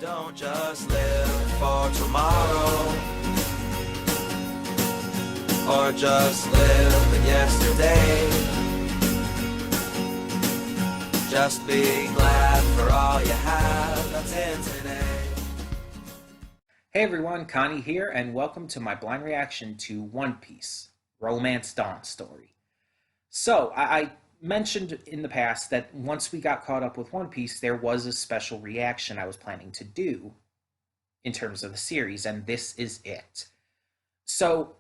Don't just live for tomorrow, or just live in yesterday. Just be glad for all you have that's in today. Hey everyone, Connie here, and welcome to my blind reaction to One Piece, Romance Dawn story. So, I mentioned in the past that once we got caught up with One Piece, there was a special reaction I was planning to do in terms of the series, and this is it. So,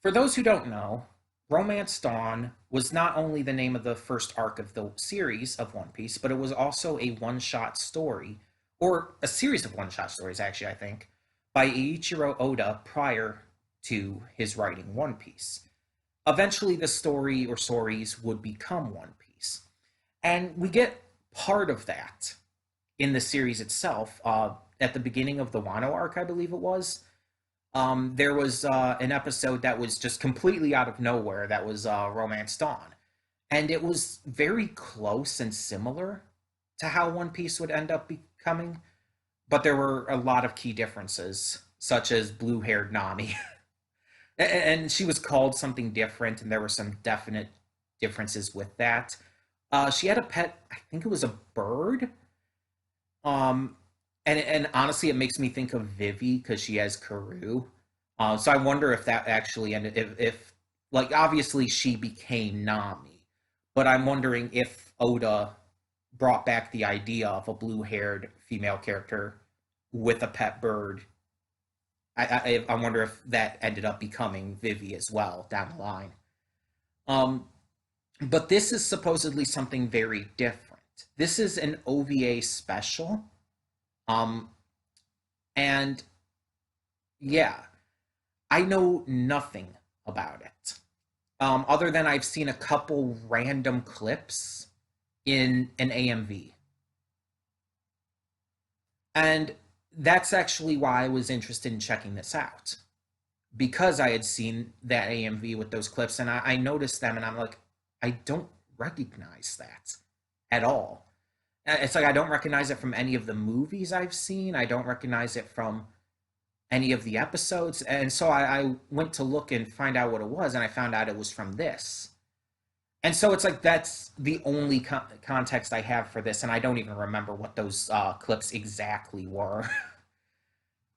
for those who don't know, Romance Dawn was not only the name of the first arc of the series of One Piece, but it was also a one-shot story, or a series of one-shot stories, actually, I think, by Eiichiro Oda prior to his writing One Piece. Eventually, the story or stories would become One Piece. And we get part of that in the series itself. At the beginning of the Wano arc, I believe it was, there was an episode that was just completely out of nowhere that was Romance Dawn. And it was very close and similar to how One Piece would end up becoming, but there were a lot of key differences, such as blue-haired Nami. And she was called something different, and there were some definite differences with that. She had a pet, I think it was a bird. And honestly, it makes me think of Vivi because she has Karoo. So I wonder if that actually ended, if like obviously she became Nami, but I'm wondering if Oda brought back the idea of a blue-haired female character with a pet bird. I wonder if that ended up becoming Vivi as well down the line. But this is supposedly something very different. This is an OVA special. And yeah, I know nothing about it. Other than I've seen a couple random clips in an AMV. And that's actually why I was interested in checking this out. Because I had seen that AMV with those clips, and I noticed them, and I'm like, I don't recognize that at all. It's like I don't recognize it from any of the movies I've seen. I don't recognize it from any of the episodes. And so I went to look and find out what it was, and I found out it was from this. And so it's like that's the only context I have for this, and I don't even remember what those clips exactly were.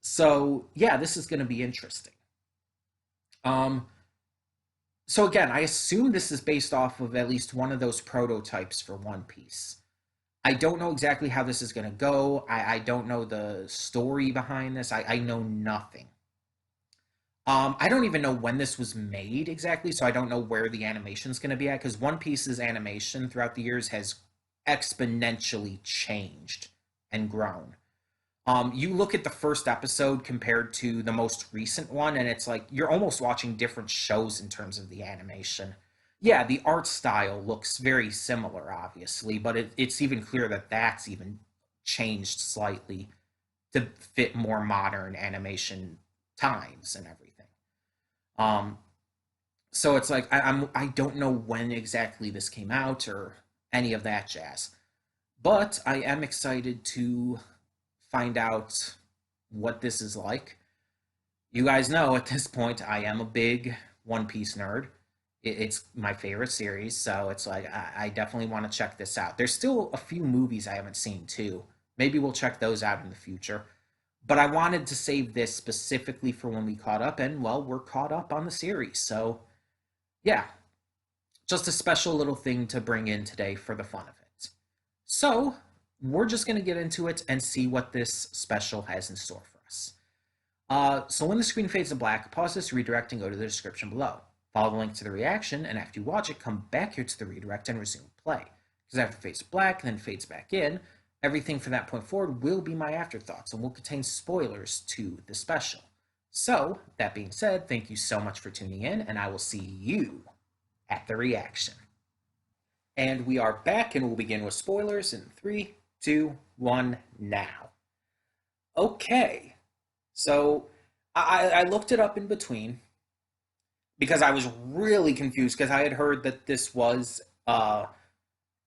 So yeah, this is going to be interesting. So again, I assume this is based off of at least one of those prototypes for One Piece. I don't know exactly how this is going to go. I don't know the story behind this. I know nothing. I don't even know when this was made exactly, so I don't know where the animation is going to be at, because One Piece's animation throughout the years has exponentially changed and grown. You look at the first episode compared to the most recent one, and it's like you're almost watching different shows in terms of the animation. Yeah, the art style looks very similar, obviously, but it's even clear that that's even changed slightly to fit more modern animation times and everything. Um, so it's like I don't know when exactly this came out or any of that jazz, but I am excited to find out what this is like. You guys know at this point I am a big One Piece nerd. It's my favorite series, so it's like I definitely want to check this out. There's still a few movies I haven't seen too. Maybe we'll check those out in the future. But I wanted to save this specifically for when we caught up, and well, we're caught up on the series. So yeah, just a special little thing to bring in today for the fun of it. So we're just going to get into it and see what this special has in store for us. So when the screen fades to black, pause this redirect and go to the description below. Follow the link to the reaction, and after you watch it, come back here to the redirect and resume play. Because after it fades to black and then fades back in, everything from that point forward will be my afterthoughts and will contain spoilers to the special. So, that being said, thank you so much for tuning in, and I will see you at the reaction. And we are back, and we'll begin with spoilers in 3, 2, 1, now. Okay, so I looked it up in between because I was really confused because I had heard that this was a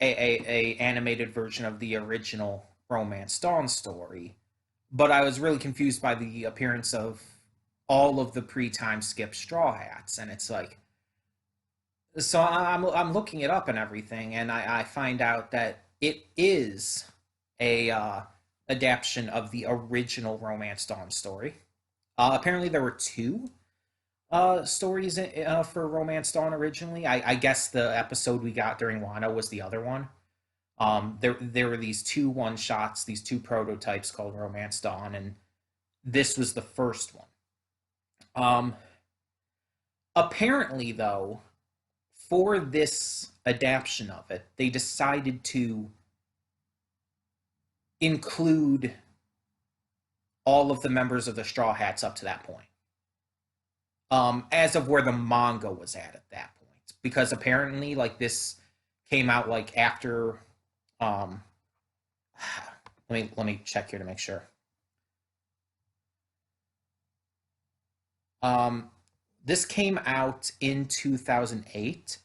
animated version of the original Romance Dawn story, but I was really confused by the appearance of all of the pre-time skip Straw Hats, and it's like, so I'm looking it up and everything, and I find out that it is a adaptation of the original Romance Dawn story. Apparently, there were two stories for Romance Dawn originally. I guess the episode we got during Wano was the other one. There were these two one shots, these two prototypes called Romance Dawn, and this was the first one. Um, Apparently, though, for this adaptation of it, they decided to include all of the members of the Straw Hats up to that point, as of where the manga was at that point, because apparently, like, this came out like after. Um, let me check here to make sure. This came out in 2008,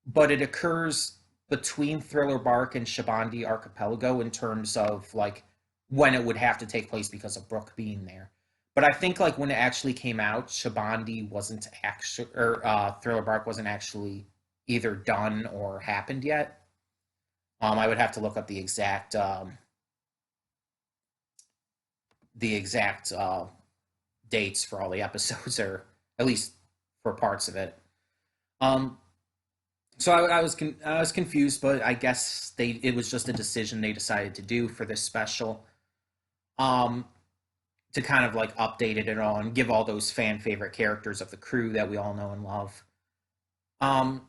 but it occurs between Thriller Bark and Shabandi Archipelago in terms of like when it would have to take place because of Brooke being there. But I think like when it actually came out, Shabandi wasn't actually, or Thriller Bark wasn't actually either done or happened yet. I would have to look up the exact dates for all the episodes, or at least for parts of it. Um, so I was confused, but I guess it was just a decision they decided to do for this special, um, to kind of like update it all and give all those fan favorite characters of the crew that we all know and love. Um,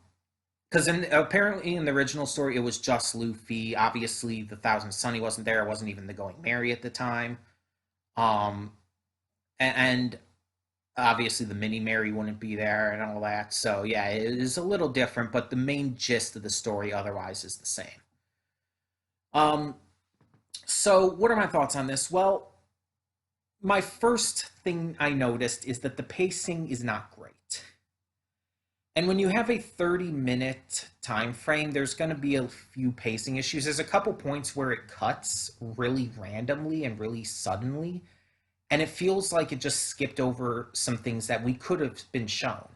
because apparently in the original story it was just Luffy. Obviously, the Thousand Sunny wasn't there. It wasn't even the Going Merry at the time. Um, and obviously the Mini Mary wouldn't be there and all that. So yeah, it is a little different, but the main gist of the story otherwise is the same. Um, so what are my thoughts on this? Well, my first thing I noticed is that the pacing is not great. And when you have a 30-minute time frame, there's going to be a few pacing issues. There's a couple points where it cuts really randomly and really suddenly, and it feels like it just skipped over some things that we could have been shown.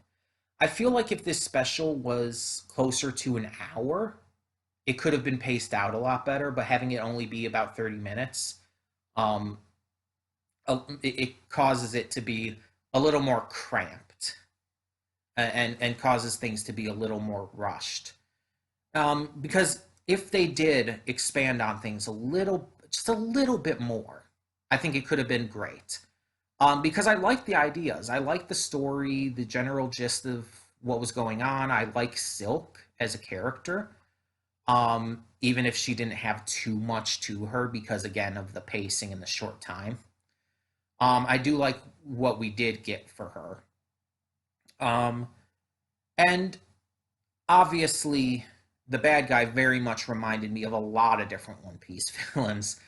I feel like if this special was closer to an hour, it could have been paced out a lot better, but having it only be about 30 minutes, um, it causes it to be a little more cramped, and causes things to be a little more rushed. Because if they did expand on things just a little bit more, I think it could have been great. Because I like the ideas, I like the story, the general gist of what was going on. I like Silk as a character, even if she didn't have too much to her because, again, of the pacing and the short time. I do like what we did get for her. Um, and obviously, the bad guy very much reminded me of a lot of different One Piece villains,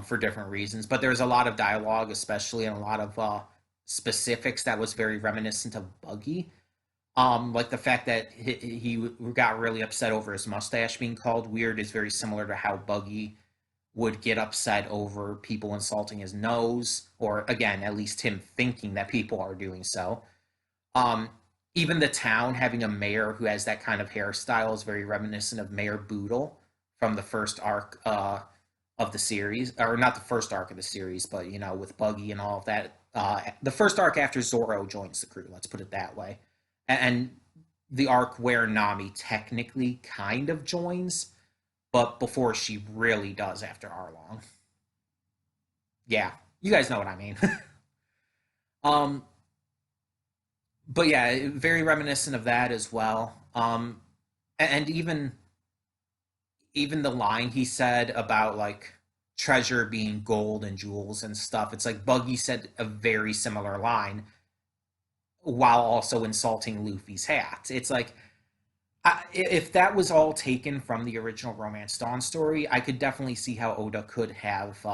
for different reasons. But there's a lot of dialogue, especially, and a lot of specifics that was very reminiscent of Buggy. Like the fact that he got really upset over his mustache being called weird is very similar to how Buggy would get upset over people insulting his nose, or again, at least him thinking that people are doing so. Um, Even the town having a mayor who has that kind of hairstyle is very reminiscent of Mayor Boodle from the first arc of the series, or not the first arc of the series, but with Buggy and all of that. The first arc after Zoro joins the crew, let's put it that way, and the arc where Nami technically kind of joins, but before she really does after Arlong. Yeah, you guys know what I mean. um, but yeah, very reminiscent of that as well. And even the line he said about like treasure being gold and jewels and stuff. It's like Buggy said a very similar line while also insulting Luffy's hat. It's like, if that was all taken from the original Romance Dawn story, I could definitely see how Oda could have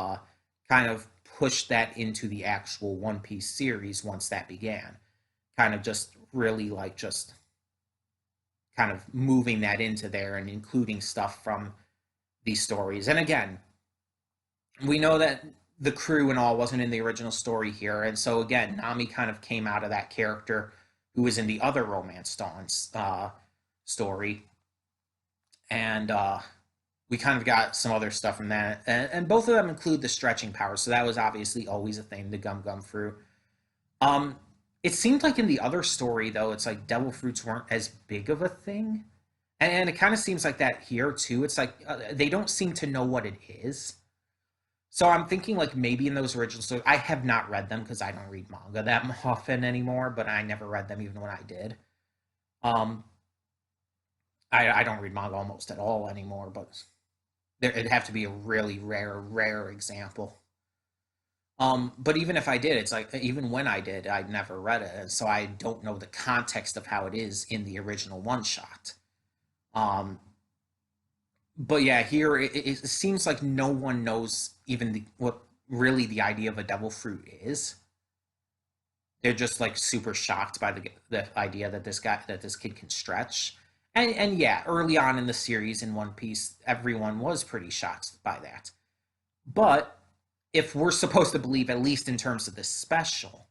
kind of pushed that into the actual One Piece series once that began. Kind of just really like just kind of moving that into there and including stuff from these stories. And again, we know that the crew and all wasn't in the original story here, and so again, Nami kind of came out of that character who was in the other Romance Dawn's story, and we kind of got some other stuff from that, and both of them include the stretching power, so that was obviously always a thing, the Gum Gum fruit. Um, it seemed like in the other story though, it's like devil fruits weren't as big of a thing, and it kind of seems like that here too. It's like they don't seem to know what it is. So I'm thinking like maybe in those original stories, I have not read them because I don't read manga that often anymore, but I never read them even when I did. Um, I don't read manga almost at all anymore, but it'd have to be a really rare example. But even if I did, it's like even when I did, I'd never read it, and so I don't know the context of how it is in the original one shot. Um, but yeah, here it seems like no one knows even what really the idea of a devil fruit is. They're just like super shocked by the idea that this kid can stretch. And yeah, early on in the series in One Piece, everyone was pretty shocked by that. But if we're supposed to believe, at least in terms of this special,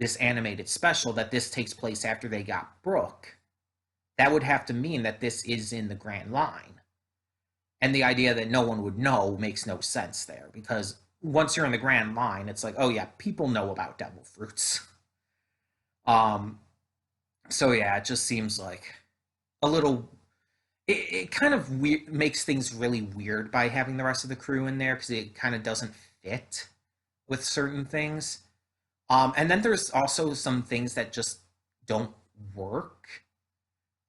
this animated special, that this takes place after they got Brook, that would have to mean that this is in the Grand Line. And the idea that no one would know makes no sense there, because once you're in the Grand Line, it's like, oh yeah, people know about devil fruits. Um, so yeah, it just seems like a little. It kind of makes things really weird by having the rest of the crew in there because it kind of doesn't fit with certain things. And then there's also some things that just don't work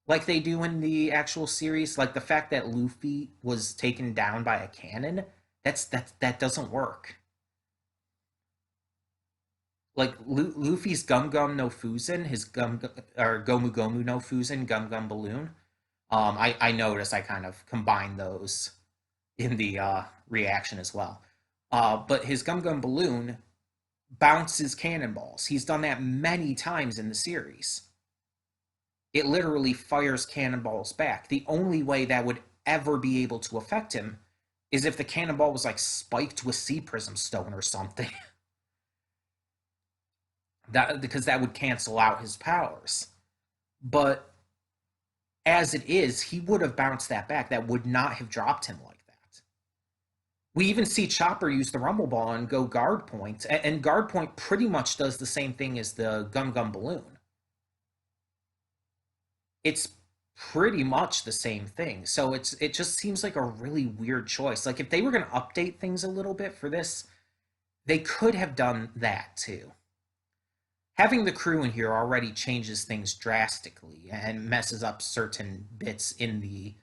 like they do in the actual series. Like the fact that Luffy was taken down by a cannon. That doesn't work. Like Luffy's Gum Gum no Fuzen, his or Gomu Gomu no Fuzen Gum Gum balloon. I noticed I kind of combined those in the reaction as well. But his Gum Gum balloon bounces cannonballs. He's done that many times in the series. It literally fires cannonballs back. The only way that would ever be able to affect him is if the cannonball was like spiked with sea prism stone or something. That because that would cancel out his powers. But as it is, he would have bounced that back. That would not have dropped him like that. We even see Chopper use the Rumble Ball and go guard point, and guard point pretty much does the same thing as the Gum Gum balloon. It's pretty much the same thing. So it just seems like a really weird choice. Like if they were going to update things a little bit for this, they could have done that too. Having the crew in here already changes things drastically and messes up certain bits in the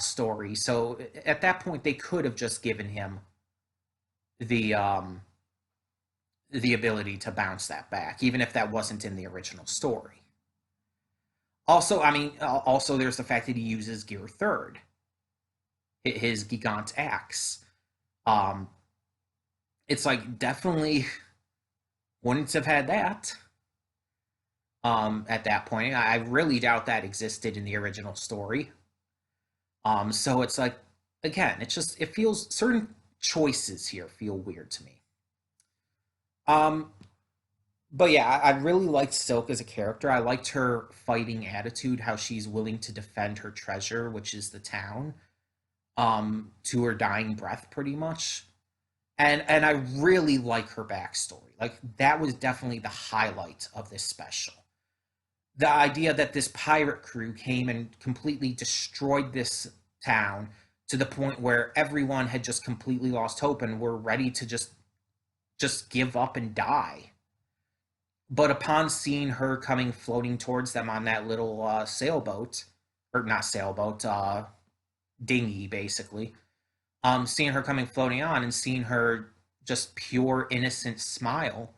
story. So at that point, they could have just given him the um, the ability to bounce that back, even if that wasn't in the original story. Also, I mean, also there's the fact that he uses Gear Third, his Gigant Axe. Um, it's like definitely wouldn't have had that at that point. I really doubt that existed in the original story. So it's like, again, it feels certain choices here feel weird to me. Um, but yeah, I really liked Silk as a character. I liked her fighting attitude, how she's willing to defend her treasure, which is the town, to her dying breath, pretty much. And I really like her backstory. Like that was definitely the highlight of this special. The idea that this pirate crew came and completely destroyed this town to the point where everyone had just completely lost hope and were ready to just give up and die. But upon seeing her coming floating towards them on that little sailboat, or not sailboat, dinghy basically, seeing her coming floating on and seeing her just pure innocent smile,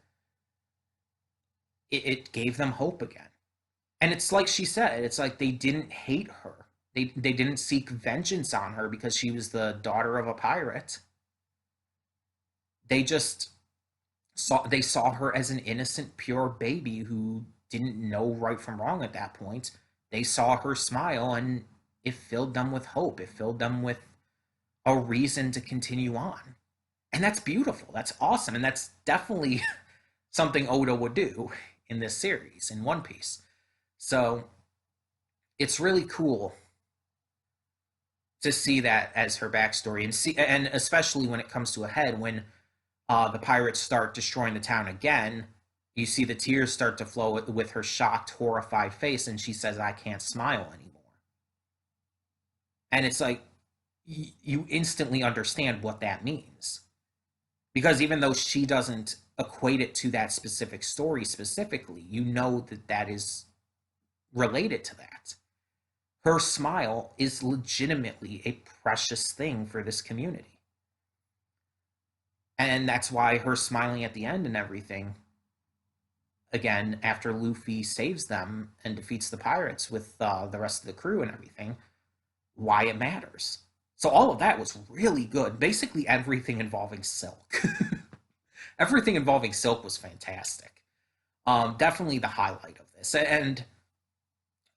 it gave them hope again. And it's like she said, it's like they didn't hate her. They didn't seek vengeance on her because she was the daughter of a pirate. They just saw her as an innocent, pure baby who didn't know right from wrong at that point. They saw her smile and it filled them with hope. It filled them with a reason to continue on. And that's beautiful. That's awesome. And that's definitely something Oda would do in this series in One Piece. So it's really cool to see that as her backstory, and see, and especially when it comes to a head, when the pirates start destroying the town again, you see the tears start to flow with her shocked, horrified face, and she says, "I can't smile anymore." And it's like you instantly understand what that means, because even though she doesn't equate it to that specific story specifically, you know that that is related to that. Her smile is legitimately a precious thing for this community. And that's why her smiling at the end and everything, again, after Luffy saves them and defeats the pirates with the rest of the crew and everything, why it matters. So all of that was really good. Basically, everything involving Silk. Everything involving Silk was fantastic. Definitely the highlight of this. And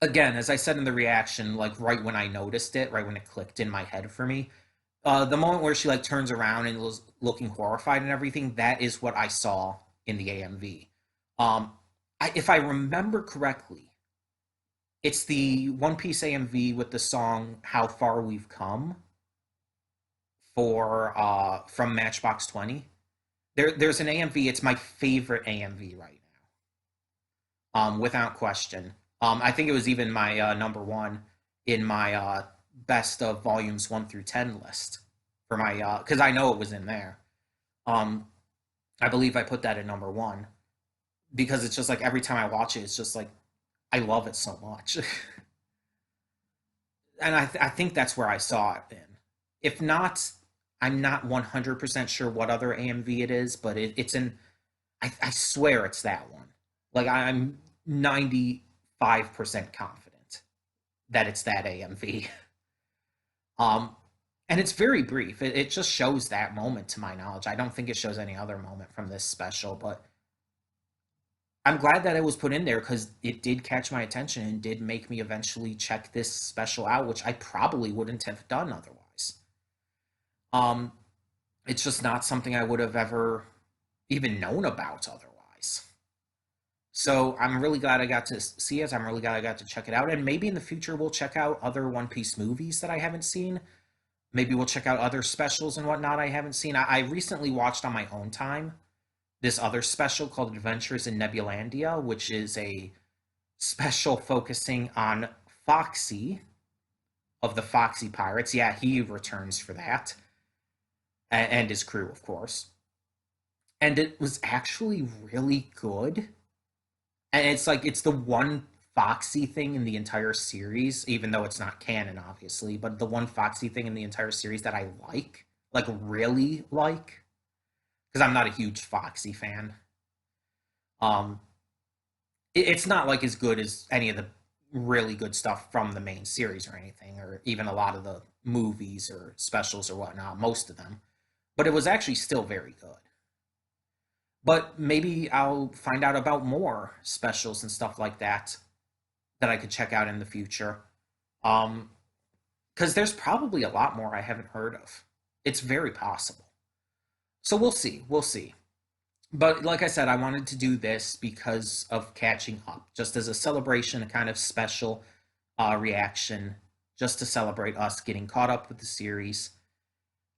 again, as I said in the reaction, like right when I noticed it, right when it clicked in my head for me, the moment where she like turns around and was looking horrified and everything, that is what I saw in the AMV. If I remember correctly, it's the One Piece AMV with the song "How Far We've Come" for from Matchbox 20. There's an AMV. It's my favorite AMV right now, without question. I think it was even my number one in my best of volumes 1 through 10 list for my because I know it was in there. Um, I believe I put that at number one because it's just like every time I watch it, it's just like I love it so much, and I think that's where I saw it in. If not, I'm not 100% sure what other AMV it is, but it's in. I swear it's that one. Like I'm 95% confident that it's that AMV. Um, and it's very brief. It just shows that moment to my knowledge. I don't think it shows any other moment from this special, but I'm glad that it was put in there because it did catch my attention and did make me eventually check this special out, which I probably wouldn't have done otherwise. Um, it's just not something I would have ever even known about otherwise. So I'm really glad I got to see it. I'm really glad I got to check it out. And maybe in the future we'll check out other One Piece movies that I haven't seen. Maybe we'll check out other specials and whatnot I haven't seen. I recently watched on my own time this other special called Adventures in Nebulandia, which is a special focusing on Foxy of the Foxy Pirates. Yeah, he returns for that, and his crew, of course. And it was actually really good. And it's like it's the one Foxy thing in the entire series, even though it's not canon, obviously, but the one Foxy thing in the entire series that I like really like, because I'm not a huge Foxy fan. Um, it's not like as good as any of the really good stuff from the main series or anything, or even a lot of the movies or specials or whatnot, most of them. But it was actually still very good. But maybe I'll find out about more specials and stuff like that that I could check out in the future. Because there's probably a lot more I haven't heard of. It's very possible. So we'll see. We'll see. But like I said, I wanted to do this because of catching up, just as a celebration, a kind of special reaction, just to celebrate us getting caught up with the series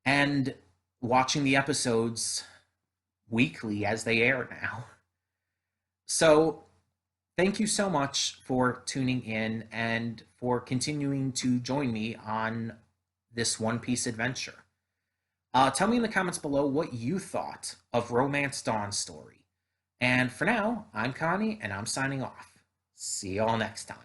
and watching the episodes weekly as they air now. So thank you so much for tuning in and for continuing to join me on this One Piece adventure. Tell me in the comments below what you thought of Romance Dawn's story. And for now, I'm Connie, and I'm signing off. See you all next time.